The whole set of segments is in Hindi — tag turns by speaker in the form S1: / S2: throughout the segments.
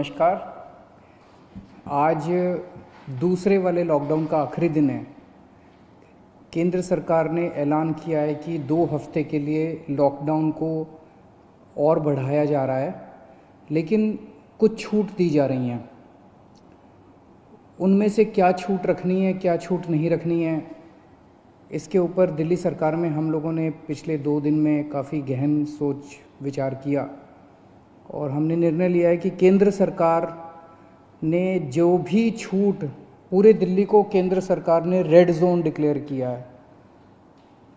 S1: नमस्कार। आज दूसरे वाले लॉकडाउन का आखिरी दिन है। केंद्र सरकार ने ऐलान किया है कि 2 हफ्ते के लिए लॉकडाउन को और बढ़ाया जा रहा है, लेकिन कुछ छूट दी जा रही हैं। उनमें से क्या छूट रखनी है, क्या छूट नहीं रखनी है, इसके ऊपर दिल्ली सरकार में हम लोगों ने पिछले 2 दिन में काफ़ी गहन सोच विचार किया और हमने निर्णय लिया है कि केंद्र सरकार ने जो भी छूट, पूरे दिल्ली को केंद्र सरकार ने रेड जोन डिक्लेयर किया है।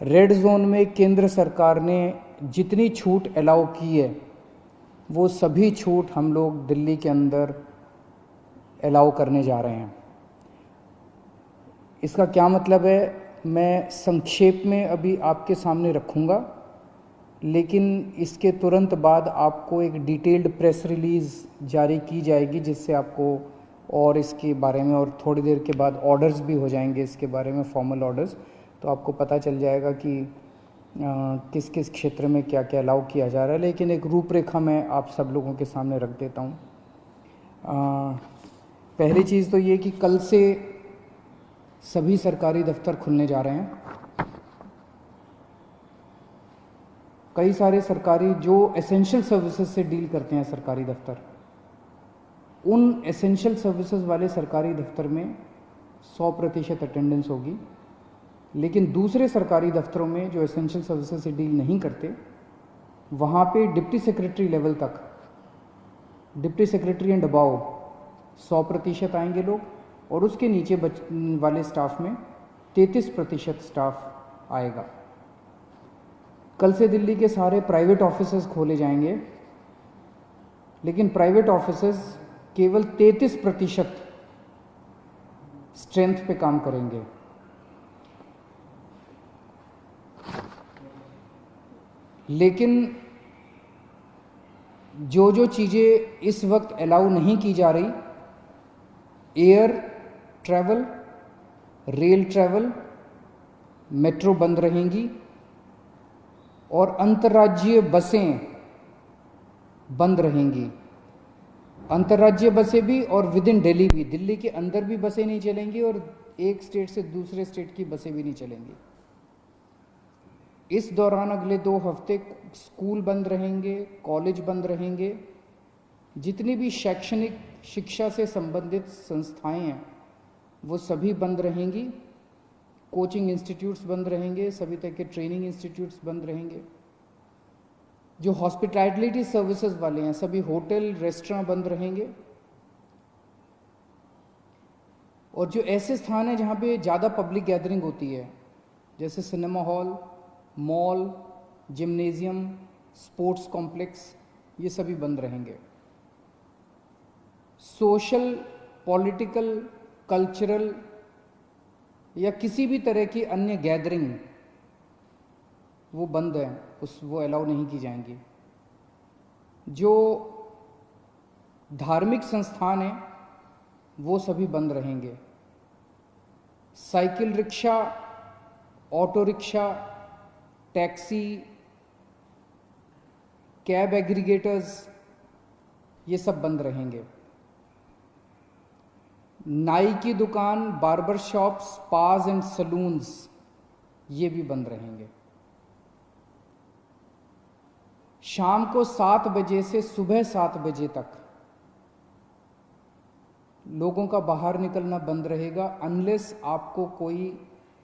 S1: रेड जोन में केंद्र सरकार ने जितनी छूट अलाउ की है वो सभी छूट हम लोग दिल्ली के अंदर अलाउ करने जा रहे हैं। इसका क्या मतलब है, मैं संक्षेप में अभी आपके सामने रखूँगा, लेकिन इसके तुरंत बाद आपको एक डिटेल्ड प्रेस रिलीज़ जारी की जाएगी, जिससे आपको और इसके बारे में, और थोड़ी देर के बाद ऑर्डर्स भी हो जाएंगे इसके बारे में, फॉर्मल ऑर्डर्स, तो आपको पता चल जाएगा कि किस किस क्षेत्र में क्या क्या अलाउ किया जा रहा है। लेकिन एक रूपरेखा मैं आप सब लोगों के सामने रख देता हूँ। पहली चीज़ तो ये कि कल से सभी सरकारी दफ्तर खुलने जा रहे हैं। कई सारे सरकारी जो एसेंशियल सर्विसेज से डील करते हैं सरकारी दफ्तर, उन एसेंशियल सर्विसेज वाले सरकारी दफ्तर में 100% अटेंडेंस होगी। लेकिन दूसरे सरकारी दफ्तरों में जो एसेंशियल सर्विसेज से डील नहीं करते, वहाँ पे डिप्टी सेक्रेटरी लेवल तक, डिप्टी सेक्रेटरी एंड अबाव 100% आएंगे लोग, और उसके नीचे वाले स्टाफ में 33% स्टाफ आएगा। कल से दिल्ली के सारे प्राइवेट ऑफिसेज खोले जाएंगे, लेकिन प्राइवेट ऑफिसेज केवल 33% स्ट्रेंथ पे काम करेंगे। लेकिन जो जो चीज़ें इस वक्त अलाउ नहीं की जा रही, air travel, rail travel, metro बंद रहेंगी, और अंतर्राज्यीय बसें बंद रहेंगी। अंतर्राज्यीय बसें भी और विद इन दिल्ली भी, दिल्ली के अंदर भी बसें नहीं चलेंगी और एक स्टेट से दूसरे स्टेट की बसें भी नहीं चलेंगी। इस दौरान अगले 2 हफ्ते स्कूल बंद रहेंगे, कॉलेज बंद रहेंगे, जितनी भी शैक्षणिक शिक्षा से संबंधित संस्थाएं हैं वो सभी बंद रहेंगी। कोचिंग इंस्टीट्यूट्स बंद रहेंगे, सभी तरह के ट्रेनिंग इंस्टीट्यूट्स बंद रहेंगे। जो हॉस्पिटैलिटी सर्विसेज वाले हैं, सभी होटल रेस्टोरेंट बंद रहेंगे। और जो ऐसे स्थान हैं जहाँ पे ज़्यादा पब्लिक गैदरिंग होती है, जैसे cinema hall, mall, gymnasium, sports complex, ये सभी बंद रहेंगे। सोशल, पॉलिटिकल, कल्चरल या किसी भी तरह की अन्य गैदरिंग वो बंद है, वो अलाउ नहीं की जाएंगी। जो धार्मिक संस्थान हैं वो सभी बंद रहेंगे। Cycle rickshaw, auto rickshaw, taxi, cab aggregators, ये सब बंद रहेंगे। नाई की दुकान, barber shop, spas and salons, ये भी बंद रहेंगे। शाम को 7 बजे से सुबह 7 बजे तक लोगों का बाहर निकलना बंद रहेगा, अनलेस आपको कोई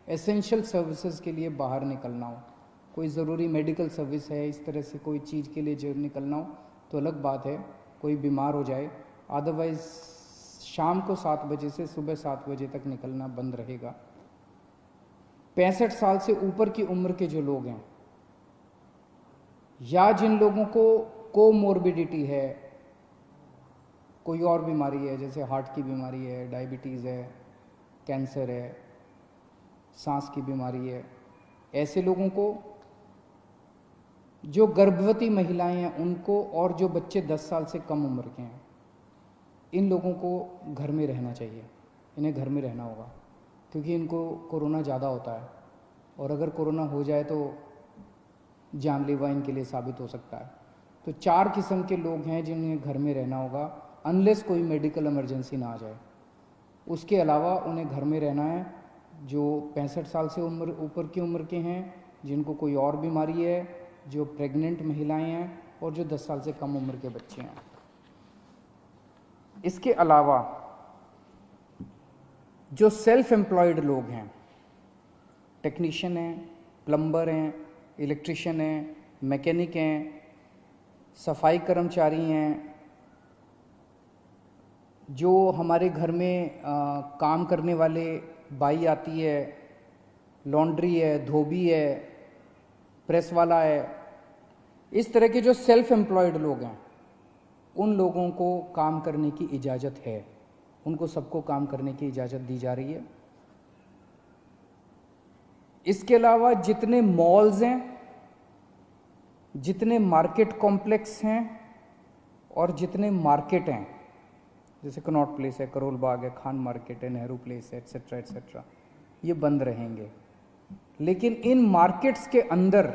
S1: एसेंशियल सर्विसेज के लिए बाहर निकलना हो, कोई ज़रूरी मेडिकल सर्विस है, इस तरह से कोई चीज़ के लिए जो निकलना हो तो अलग बात है, कोई बीमार हो जाए। अदरवाइज शाम को 7 बजे से सुबह 7 बजे तक निकलना बंद रहेगा। 65 साल से ऊपर की उम्र के जो लोग हैं, या जिन लोगों को कोमोर्बिडिटी है, कोई और बीमारी है, जैसे हार्ट की बीमारी है, डायबिटीज़ है, कैंसर है, सांस की बीमारी है, ऐसे लोगों को, जो गर्भवती महिलाएं हैं उनको, और जो बच्चे 10 साल से कम उम्र के हैं, इन लोगों को घर में रहना चाहिए। इन्हें घर में रहना होगा, क्योंकि इनको कोरोना ज़्यादा होता है, और अगर कोरोना हो जाए तो जानलेवा इनके लिए साबित हो सकता है। तो 4 किस्म के लोग हैं जिन्हें घर में रहना होगा। अनलेस कोई मेडिकल इमरजेंसी ना आ जाए। उसके अलावा उन्हें घर में रहना है। जो 65 साल से ऊपर की उम्र के हैं, जिनको कोई और बीमारी है, जो प्रेग्नेंट महिलाएं हैं और जो 10 साल से कम उम्र के बच्चे हैं। इसके अलावा जो सेल्फ एम्प्लॉयड लोग हैं, टेक्नीशियन हैं, प्लम्बर हैं, इलेक्ट्रिशियन हैं, मैकेनिक हैं, सफाई कर्मचारी हैं, जो हमारे घर में काम करने वाले बाई आती है, लॉन्ड्री है, धोबी है, प्रेस वाला है, इस तरह के जो सेल्फ एम्प्लॉयड लोग हैं, उन लोगों को काम करने की इजाज़त है। उनको सबको काम करने की इजाज़त दी जा रही है। इसके अलावा जितने मॉल्स हैं, जितने मार्केट कॉम्प्लेक्स हैं और जितने मार्केट हैं, जैसे कनॉट प्लेस है, करोल बाग है, खान मार्केट है, नेहरू प्लेस है, एट्सेट्रा एट्सेट्रा, ये बंद रहेंगे। लेकिन इन मार्केट्स के अंदर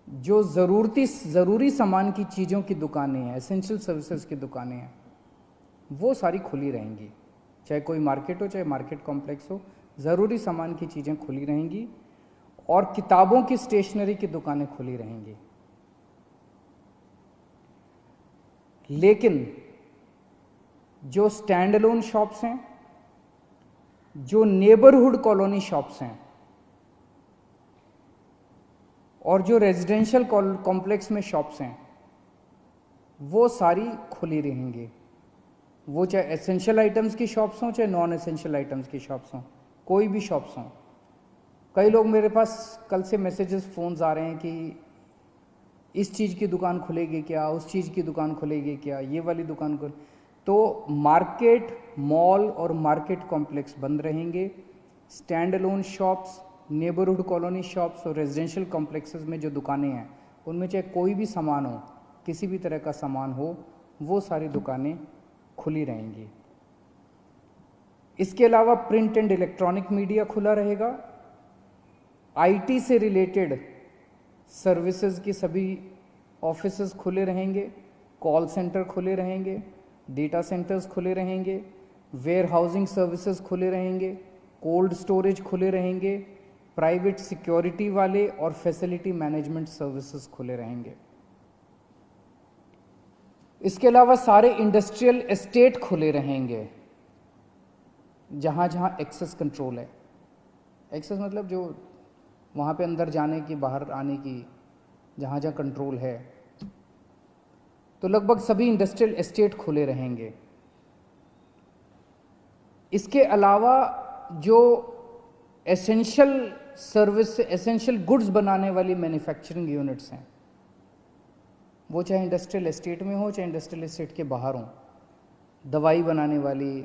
S1: जो ज़रूरी सामान की चीज़ों की दुकानें हैं, एसेंशियल सर्विसेज की दुकानें हैं, वो सारी खुली रहेंगी। चाहे कोई मार्केट हो, चाहे मार्केट कॉम्प्लेक्स हो, ज़रूरी सामान की चीज़ें खुली रहेंगी और किताबों की स्टेशनरी की दुकानें खुली रहेंगी। लेकिन जो स्टैंड अलोन शॉप्स हैं, जो नेबरहुड कॉलोनी शॉप्स हैं और जो रेजिडेंशियल कॉम्प्लेक्स में शॉप्स हैं, वो सारी खुली रहेंगी। वो चाहे एसेंशियल आइटम्स की शॉप्स हों, चाहे नॉन एसेंशियल आइटम्स की शॉप्स हों, कोई भी शॉप्स हों। कई लोग मेरे पास कल से मैसेजेस, फ़ोन्स आ रहे हैं कि इस चीज़ की दुकान खुलेगी क्या, उस चीज़ की दुकान खुलेगी क्या, ये वाली दुकान खुल। तो मार्केट, मॉल और मार्केट कॉम्प्लेक्स बंद रहेंगे। Stand alone shops, neighbourhood colony shops और रेजिडेंशियल कॉम्प्लेक्सेस में जो दुकानें हैं, उनमें चाहे कोई भी सामान हो, किसी भी तरह का सामान हो, वो सारी दुकानें खुली रहेंगी। इसके अलावा प्रिंट एंड इलेक्ट्रॉनिक मीडिया खुला रहेगा। आईटी से रिलेटेड सर्विसेज की सभी ऑफिसेज खुले रहेंगे, कॉल सेंटर खुले रहेंगे, डेटा सेंटर्स खुले रहेंगे, वेयर हाउसिंग सर्विसेज खुले रहेंगे, कोल्ड स्टोरेज खुले रहेंगे, प्राइवेट सिक्योरिटी वाले और फैसिलिटी मैनेजमेंट सर्विसेज खुले रहेंगे। इसके अलावा सारे इंडस्ट्रियल एस्टेट खुले रहेंगे, जहाँ जहाँ एक्सेस कंट्रोल है। एक्सेस मतलब जो वहाँ पे अंदर जाने की, बाहर आने की, जहाँ जहाँ कंट्रोल है। तो लगभग सभी इंडस्ट्रियल एस्टेट खुले रहेंगे। इसके अलावा जो एसेंशियल सर्विस, एसेंशियल गुड्स बनाने वाली मैन्युफैक्चरिंग यूनिट्स हैं, वो चाहे इंडस्ट्रियल एस्टेट में हो, चाहे इंडस्ट्रियल एस्टेट के बाहर हों, दवाई बनाने वाली,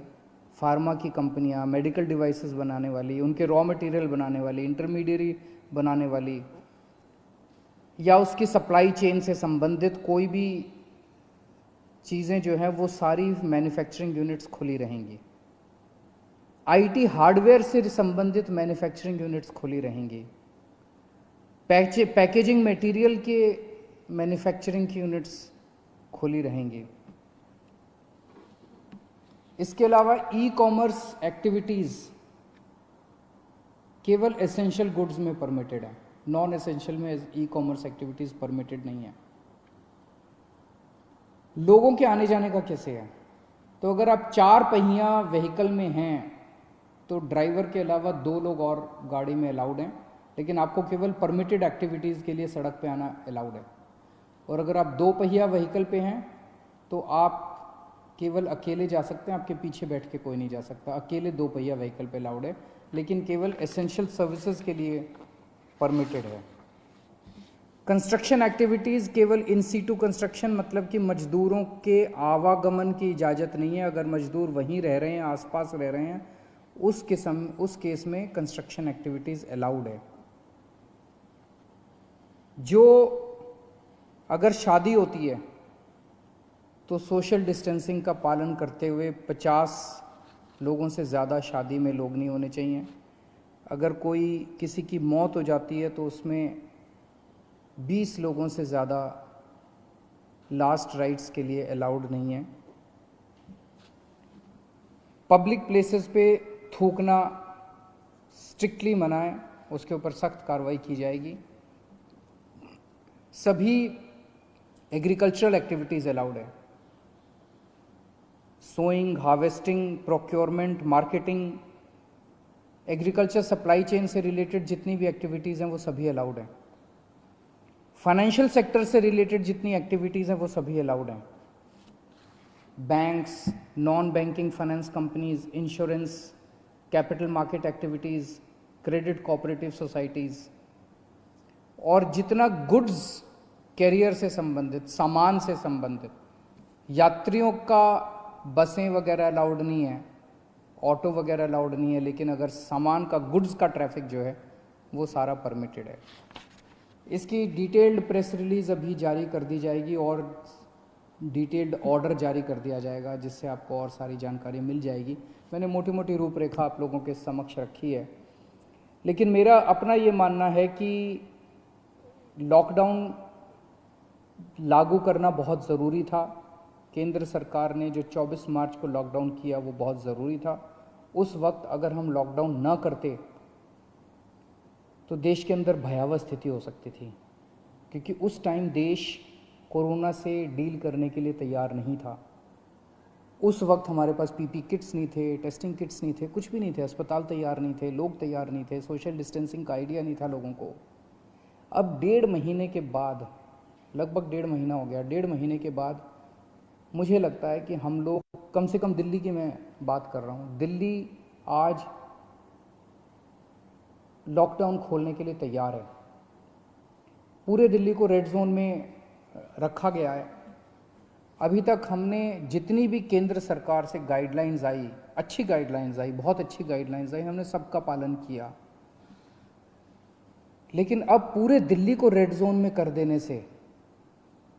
S1: फार्मा की कंपनियां, मेडिकल डिवाइसेस बनाने वाली, उनके रॉ मटेरियल बनाने वाली, इंटरमीडिएरी बनाने वाली, या उसकी सप्लाई चेन से संबंधित कोई भी चीज़ें जो हैं, वो सारी मैन्युफैक्चरिंग यूनिट्स खुली रहेंगी। आईटी हार्डवेयर से संबंधित मैन्युफैक्चरिंग यूनिट्स खुली रहेंगी। पैकेजिंग मटेरियल के मैन्युफैक्चरिंग की यूनिट्स खुली रहेंगी। इसके अलावा ई कॉमर्स एक्टिविटीज़ केवल एसेंशियल गुड्स में परमिटेड है, नॉन एसेंशियल में ई कॉमर्स एक्टिविटीज़ परमिटेड नहीं है। लोगों के आने जाने का कैसे है? तो अगर आप 4 पहिया व्हीकल में हैं तो ड्राइवर के अलावा 2 लोग और गाड़ी में अलाउड हैं, लेकिन आपको केवल परमिटेड एक्टिविटीज़ के लिए सड़क पे आना अलाउड है। और अगर आप 2 पहिया व्हीकल पे हैं तो आप केवल अकेले जा सकते हैं, आपके पीछे बैठ के कोई नहीं जा सकता। अकेले 2 पहिया व्हीकल पे अलाउड है, लेकिन केवल एसेंशियल सर्विसेज के लिए परमिटेड है। कंस्ट्रक्शन एक्टिविटीज़ केवल इन सीटू कंस्ट्रक्शन, मतलब कि मजदूरों के आवागमन की इजाज़त नहीं है। अगर मजदूर वहीं रह रहे हैं, आसपास रह रहे हैं, उस केस में कंस्ट्रक्शन एक्टिविटीज़ अलाउड है। जो अगर शादी होती है तो सोशल डिस्टेंसिंग का पालन करते हुए 50 लोगों से ज़्यादा शादी में लोग नहीं होने चाहिए। अगर कोई किसी की मौत हो जाती है तो उसमें 20 लोगों से ज़्यादा लास्ट राइट्स के लिए अलाउड नहीं है। पब्लिक प्लेसेस पे थूकना स्ट्रिक्टली मना है, उसके ऊपर सख्त कार्रवाई की जाएगी। सभी एग्रीकल्चरल एक्टिविटीज़ अलाउड है, sowing, harvesting, procurement, marketing, agriculture supply chain से रिलेटेड जितनी भी एक्टिविटीज़ हैं वो सभी अलाउड हैं। फाइनेंशियल सेक्टर से रिलेटेड जितनी एक्टिविटीज़ हैं वो सभी अलाउड हैं। Banks, non banking finance companies, insurance, capital market activities, credit cooperative societies, और जितना गुड्स कैरियर से संबंधित, सामान से संबंधित, यात्रियों का बसें वगैरह अलाउड नहीं है, ऑटो वगैरह अलाउड नहीं है, लेकिन अगर सामान का, गुड्स का ट्रैफिक जो है वो सारा परमिटेड है। इसकी डिटेल्ड प्रेस रिलीज़ अभी जारी कर दी जाएगी और डिटेल्ड ऑर्डर जारी कर दिया जाएगा, जिससे आपको और सारी जानकारी मिल जाएगी। मैंने मोटी मोटी रूपरेखा आप लोगों के समक्ष रखी है, लेकिन मेरा अपना ये मानना है कि लॉकडाउन लागू करना बहुत ज़रूरी था। केंद्र सरकार ने जो 24 मार्च को लॉकडाउन किया वो बहुत ज़रूरी था। उस वक्त अगर हम लॉकडाउन न करते तो देश के अंदर भयावह स्थिति हो सकती थी, क्योंकि उस टाइम देश कोरोना से डील करने के लिए तैयार नहीं था। उस वक्त हमारे पास पीपी किट्स नहीं थे, टेस्टिंग किट्स नहीं थे, कुछ भी नहीं थे, अस्पताल तैयार नहीं थे, लोग तैयार नहीं थे, सोशल डिस्टेंसिंग का आइडिया नहीं था लोगों को। अब 1.5 महीने के बाद, लगभग 1.5 महीना हो गया, 1.5 महीने के बाद मुझे लगता है कि हम लोग, कम से कम दिल्ली की मैं बात कर रहा हूँ, दिल्ली आज लॉकडाउन खोलने के लिए तैयार है। पूरे दिल्ली को रेड जोन में रखा गया है। अभी तक हमने जितनी भी केंद्र सरकार से गाइडलाइंस आई, अच्छी गाइडलाइंस आई, बहुत अच्छी गाइडलाइंस आई, हमने सबका पालन किया। लेकिन अब पूरे दिल्ली को रेड जोन में कर देने से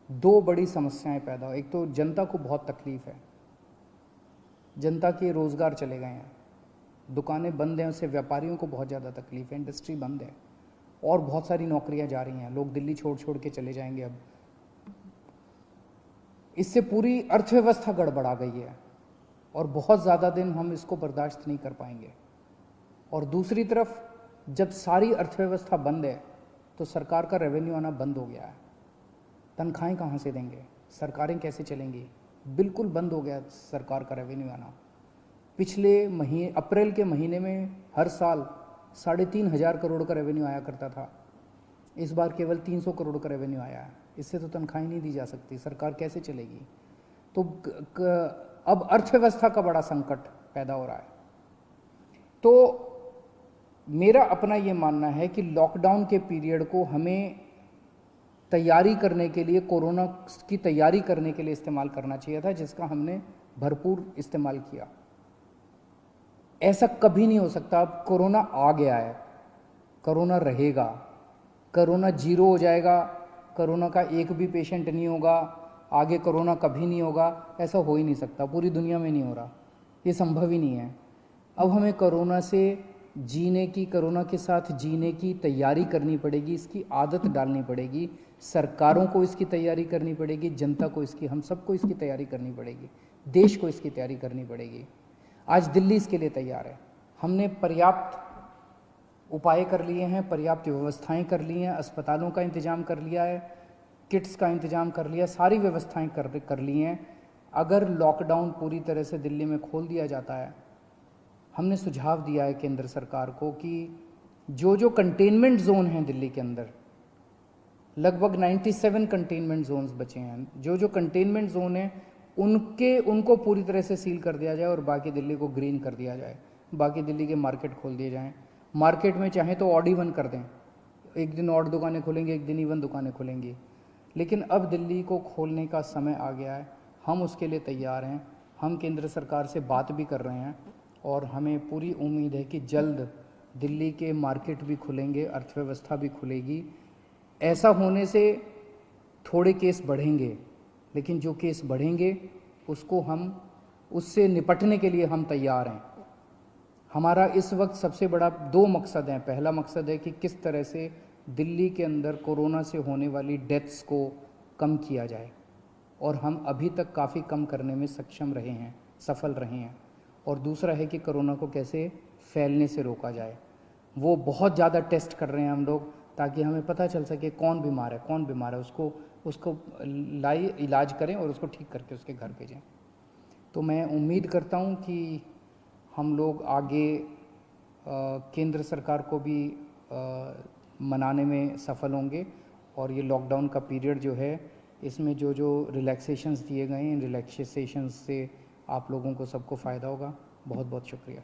S1: दो बड़ी समस्याएं पैदा हो। एक तो जनता को बहुत तकलीफ है, जनता के रोजगार चले गए हैं, दुकानें बंद हैं, उससे व्यापारियों को बहुत ज़्यादा तकलीफ है, इंडस्ट्री बंद है और बहुत सारी नौकरियां जा रही हैं, लोग दिल्ली छोड़ छोड़ के चले जाएंगे। अब इससे पूरी अर्थव्यवस्था गड़बड़ा गई है और बहुत ज़्यादा दिन हम इसको बर्दाश्त नहीं कर पाएंगे। और दूसरी तरफ जब सारी अर्थव्यवस्था बंद है तो सरकार का रेवेन्यू आना बंद हो गया है। तनख्वाहें कहाँ से देंगे, सरकारें कैसे चलेंगी, बिल्कुल बंद हो गया सरकार का रेवेन्यू आना। पिछले महीने, अप्रैल के महीने में हर साल 3,500 करोड़ का रेवेन्यू आया करता था, इस बार केवल 300 करोड़ का रेवेन्यू आया है। इससे तो तनख्वाहें नहीं दी जा सकती, सरकार कैसे चलेगी। तो अब अर्थव्यवस्था का बड़ा संकट पैदा हो रहा है। तो मेरा अपना ये मानना है कि लॉकडाउन के पीरियड को हमें तैयारी करने के लिए, कोरोना की तैयारी करने के लिए इस्तेमाल करना चाहिए था, जिसका हमने भरपूर इस्तेमाल किया। ऐसा कभी नहीं हो सकता। अब कोरोना आ गया है, कोरोना रहेगा, कोरोना जीरो हो जाएगा, कोरोना का एक भी पेशेंट नहीं होगा, आगे कोरोना कभी नहीं होगा, ऐसा हो ही नहीं सकता, पूरी दुनिया में नहीं हो रहा, ये संभव ही नहीं है। अब हमें कोरोना से जीने की, कोरोना के साथ जीने की तैयारी करनी पड़ेगी, इसकी आदत डालनी पड़ेगी। सरकारों को इसकी तैयारी करनी पड़ेगी, जनता को इसकी, हम सबको इसकी तैयारी करनी पड़ेगी, देश को इसकी तैयारी करनी पड़ेगी। आज दिल्ली इसके लिए तैयार है। हमने पर्याप्त उपाय कर लिए हैं, पर्याप्त व्यवस्थाएं कर ली हैं, अस्पतालों का इंतजाम कर लिया है, किट्स का इंतजाम कर लिया, सारी व्यवस्थाएं कर ली हैं। अगर लॉकडाउन पूरी तरह से दिल्ली में खोल दिया जाता है, हमने सुझाव दिया है केंद्र सरकार को कि जो जो कंटेनमेंट जोन हैं दिल्ली के अंदर, लगभग 97 कंटेनमेंट जोन्स बचे हैं, जो जो कंटेनमेंट जोन हैं उनको पूरी तरह से सील कर दिया जाए और बाकी दिल्ली को ग्रीन कर दिया जाए, बाकी दिल्ली के मार्केट खोल दिए जाएं। मार्केट में चाहे तो ऑड इवन कर दें, एक दिन ऑड दुकानें खुलेंगी, एक दिन इवन दुकानें खुलेंगी, लेकिन अब दिल्ली को खोलने का समय आ गया है। हम उसके लिए तैयार हैं, हम केंद्र सरकार से बात भी कर रहे हैं और हमें पूरी उम्मीद है कि जल्द दिल्ली के मार्केट भी खुलेंगे, अर्थव्यवस्था भी खुलेगी। ऐसा होने से थोड़े केस बढ़ेंगे, लेकिन जो केस बढ़ेंगे उससे निपटने के लिए हम तैयार हैं। हमारा इस वक्त सबसे बड़ा 2 मकसद हैं। पहला मकसद है कि किस तरह से दिल्ली के अंदर कोरोना से होने वाली डेथ्स को कम किया जाए, और हम अभी तक काफ़ी कम करने में सक्षम रहे हैं, सफल रहे हैं। और दूसरा है कि कोरोना को कैसे फैलने से रोका जाए। वो बहुत ज़्यादा टेस्ट कर रहे हैं हम लोग, ताकि हमें पता चल सके कौन बीमार है, उसको इलाज करें और उसको ठीक करके उसके घर भेजें। तो मैं उम्मीद करता हूँ कि हम लोग आगे केंद्र सरकार को भी मनाने में सफल होंगे, और ये लॉकडाउन का पीरियड जो है, इसमें जो जो रिलैक्सेशंस दिए गए हैं, इन रिलैक्सेशंस से आप लोगों को सबको फ़ायदा होगा। बहुत बहुत शुक्रिया।